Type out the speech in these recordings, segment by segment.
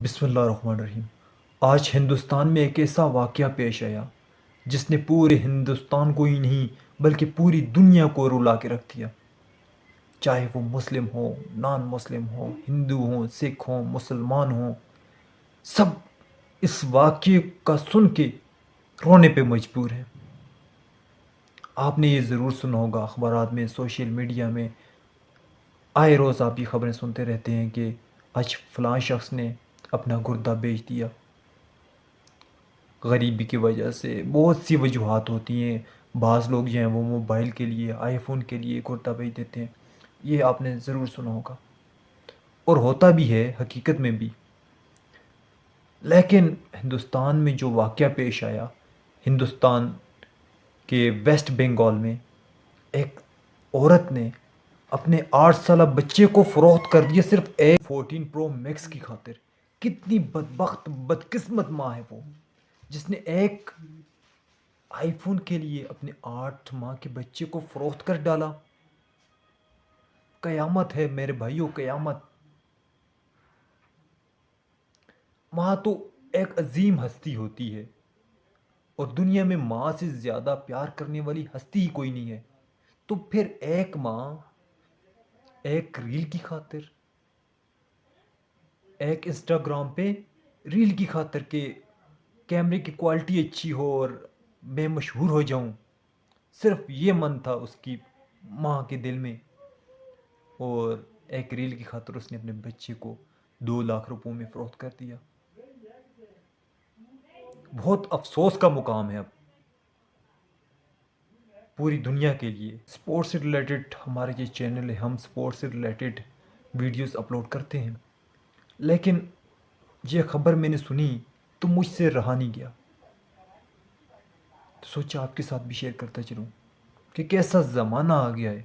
بسم اللہ الرحمن الرحیم۔ آج ہندوستان میں ایک ایسا واقعہ پیش آیا جس نے پورے ہندوستان کو ہی نہیں بلکہ پوری دنیا کو رلا کے رکھ دیا۔ چاہے وہ مسلم ہوں، نان مسلم ہوں، ہندو ہوں، سکھ ہوں، مسلمان ہوں، سب اس واقعے کا سن کے رونے پہ مجبور ہیں۔ آپ نے یہ ضرور سنا ہوگا، اخبارات میں، سوشل میڈیا میں آئے روز آپ یہ خبریں سنتے رہتے ہیں کہ آج فلاں شخص نے اپنا گردہ بیچ دیا۔ غریبی کی وجہ سے بہت سی وجوہات ہوتی ہیں۔ بعض لوگ جو ہیں وہ موبائل کے لیے، آئی فون کے لیے گردہ بیچ دیتے ہیں۔ یہ آپ نے ضرور سنا ہوگا اور ہوتا بھی ہے حقیقت میں بھی۔ لیکن ہندوستان میں جو واقعہ پیش آیا، ہندوستان کے ویسٹ بنگال میں ایک عورت نے اپنے 8 سالہ بچے کو فروخت کر دیا صرف ایک 14 پرو میکس کی خاطر۔ کتنی بدبخت بدقسمت ماں ہے وہ، جس نے ایک آئی فون کے لیے اپنے 8 ماہ کے بچے کو فروخت کر ڈالا۔ قیامت ہے میرے بھائیوں، قیامت۔ ماں تو ایک عظیم ہستی ہوتی ہے اور دنیا میں ماں سے زیادہ پیار کرنے والی ہستی ہی کوئی نہیں ہے۔ تو پھر ایک ماں ایک ریل کی خاطر، ایک انسٹاگرام پہ ریل کی خاطر کہ کیمرے کی کوالٹی اچھی ہو اور میں مشہور ہو جاؤں، صرف یہ من تھا اس کی ماں کے دل میں، اور ایک ریل کی خاطر اس نے اپنے بچے کو 2 لاکھ روپوں میں فروخت کر دیا۔ بہت افسوس کا مقام ہے اب پوری دنیا کے لیے۔ سپورٹس سے ریلیٹڈ ہمارا یہ چینل ہے، ہم سپورٹس سے ریلیٹڈ ویڈیوز اپلوڈ کرتے ہیں، لیکن یہ خبر میں نے سنی تو مجھ سے رہا نہیں گیا، تو سوچا آپ کے ساتھ بھی شیئر کرتا چلوں کہ کیسا زمانہ آ گیا ہے۔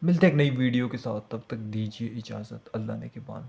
ملتے ایک نئی ویڈیو کے ساتھ، تب تک دیجیے اجازت، اللہ نے کے بان۔